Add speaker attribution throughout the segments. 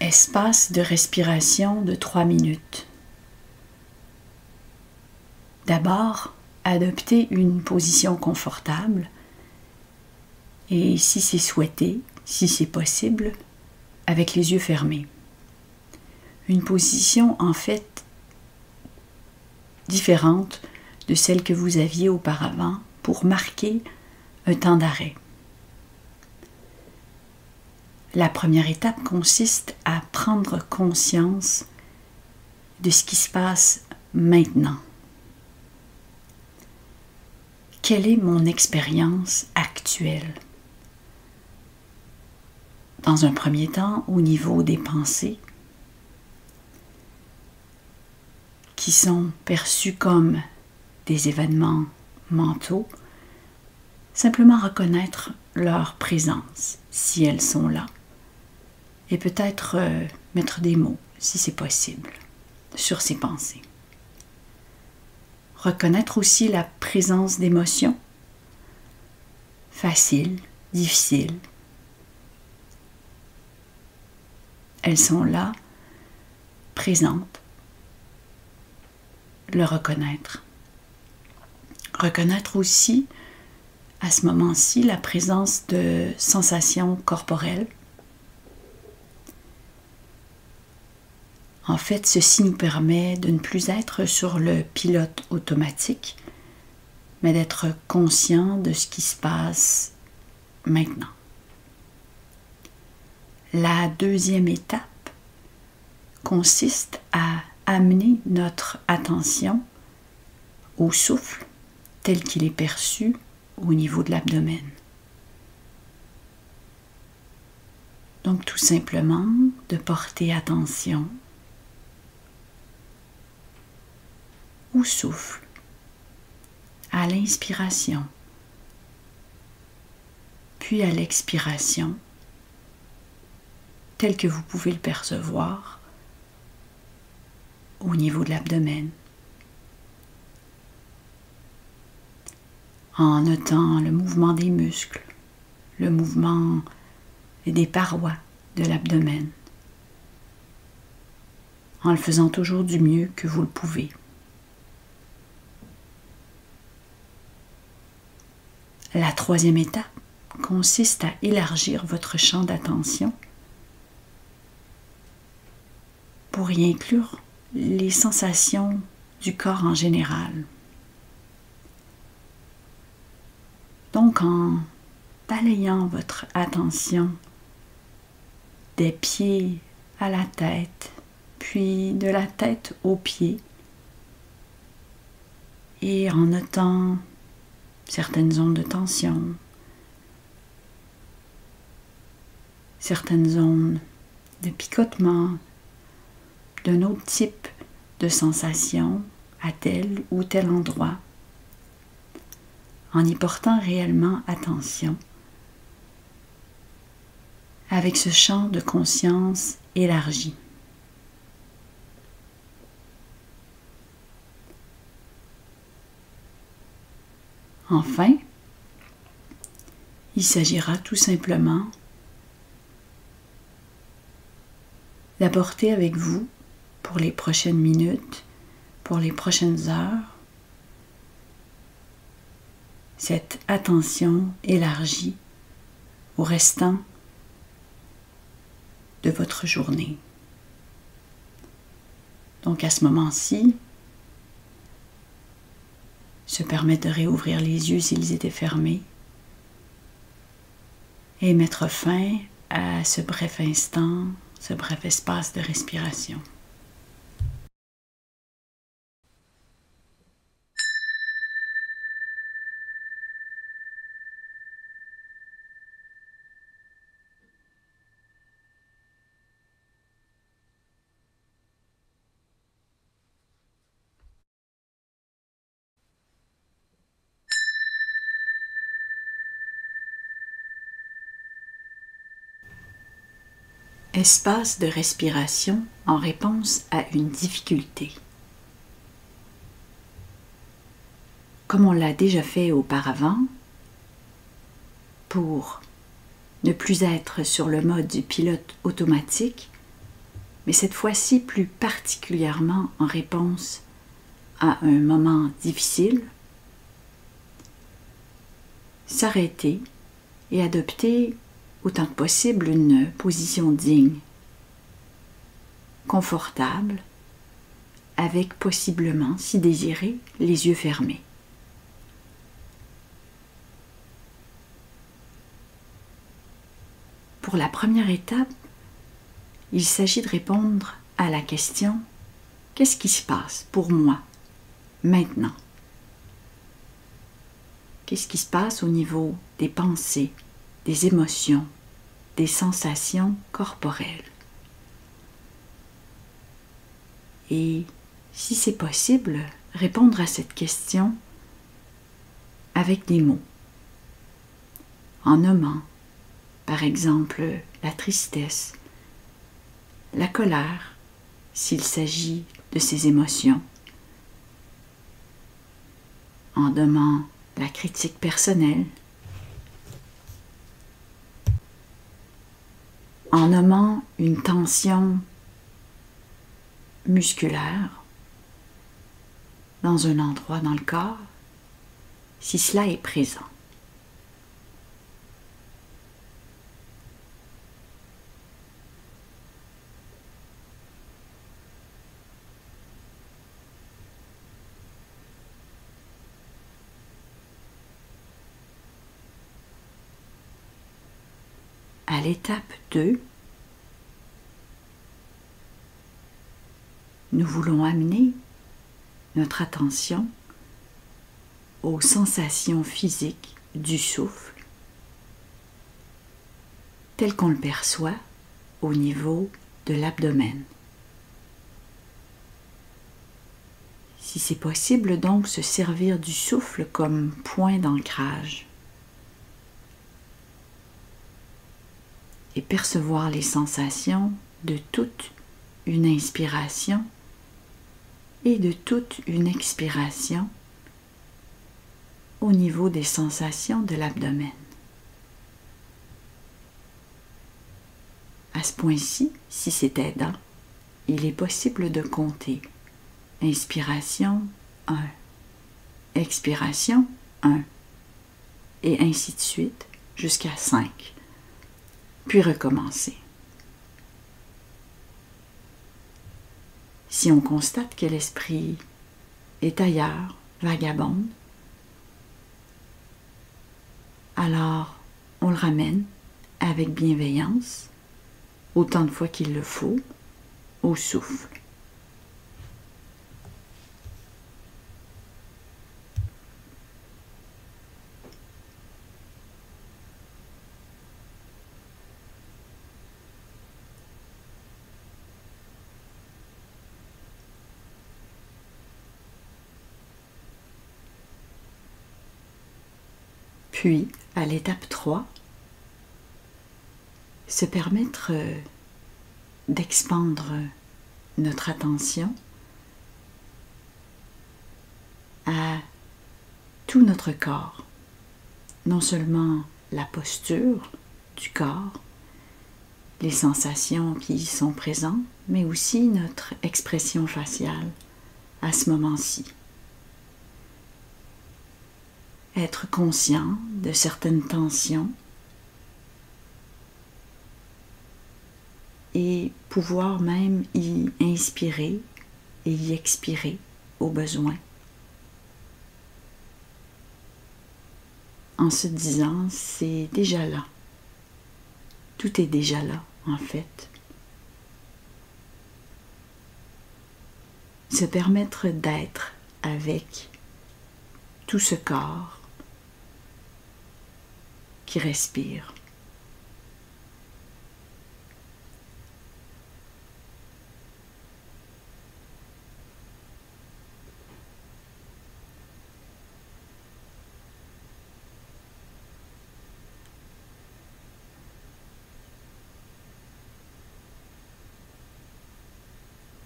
Speaker 1: Espace de respiration de 3 minutes. D'abord, adoptez une position confortable et si c'est souhaité, si c'est possible, avec les yeux fermés. Une position en fait différente de celle que vous aviez auparavant pour marquer un temps d'arrêt. La première étape consiste à prendre conscience de ce qui se passe maintenant. Quelle est mon expérience actuelle? Dans un premier temps, au niveau des pensées, qui sont perçues comme des événements mentaux, simplement reconnaître leur présence, si elles sont là, et peut-être mettre des mots, si c'est possible, sur ces pensées. Reconnaître aussi la présence d'émotions, faciles, difficiles. Elles sont là, présentes. Le reconnaître. Reconnaître aussi, à ce moment-ci, la présence de sensations corporelles. En fait, ceci nous permet de ne plus être sur le pilote automatique, mais d'être conscient de ce qui se passe maintenant. La deuxième étape consiste à amener notre attention au souffle tel qu'il est perçu au niveau de l'abdomen. Donc tout simplement de porter attention au souffle, à l'inspiration, puis à l'expiration, tel que vous pouvez le percevoir au niveau de l'abdomen, en notant le mouvement des muscles, le mouvement des parois de l'abdomen, en le faisant toujours du mieux que vous le pouvez. La troisième étape consiste à élargir votre champ d'attention pour y inclure les sensations du corps en général. Donc en balayant votre attention des pieds à la tête, puis de la tête aux pieds, et en notant certaines zones de tension, certaines zones de picotement, d'un autre type de sensation à tel ou tel endroit, en y portant réellement attention, avec ce champ de conscience élargi. Enfin, il s'agira tout simplement d'apporter avec vous, pour les prochaines minutes, pour les prochaines heures, cette attention élargie au restant de votre journée. Donc à ce moment-ci, se permettre de réouvrir les yeux s'ils étaient fermés et mettre fin à ce bref instant, ce bref espace de respiration. Espace de respiration en réponse à une difficulté. Comme on l'a déjà fait auparavant, pour ne plus être sur le mode du pilote automatique, mais cette fois-ci plus particulièrement en réponse à un moment difficile, s'arrêter et adopter autant que possible une position digne, confortable, avec possiblement, si désiré, les yeux fermés. Pour la première étape, il s'agit de répondre à la question « Qu'est-ce qui se passe pour moi maintenant ?» Qu'est-ce qui se passe au niveau des pensées, des émotions, des sensations corporelles? Et si c'est possible, répondre à cette question avec des mots, en nommant, par exemple, la tristesse, la colère, s'il s'agit de ces émotions, en nommant la critique personnelle, en nommant une tension musculaire dans un endroit dans le corps, si cela est présent. À l'étape 2, nous voulons amener notre attention aux sensations physiques du souffle, tel qu'on le perçoit au niveau de l'abdomen. Si c'est possible, donc, se servir du souffle comme point d'ancrage et percevoir les sensations de toute une inspiration et de toute une expiration au niveau des sensations de l'abdomen. À ce point-ci, si c'est aidant, il est possible de compter. Inspiration 1, expiration 1, et ainsi de suite jusqu'à 5, puis recommencer. Si on constate que l'esprit est ailleurs, vagabonde, alors on le ramène avec bienveillance, autant de fois qu'il le faut, au souffle. Puis, à l'étape 3, se permettre d'expandre notre attention à tout notre corps, non seulement la posture du corps, les sensations qui y sont présentes, mais aussi notre expression faciale à ce moment-ci. Être conscient de certaines tensions et pouvoir même y inspirer et y expirer au besoin. En se disant, c'est déjà là. Tout est déjà là, en fait. Se permettre d'être avec tout ce corps qui respire.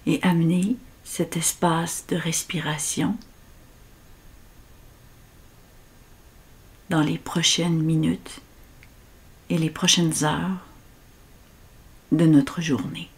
Speaker 1: Et amener cet espace de respiration dans les prochaines minutes et les prochaines heures de notre journée.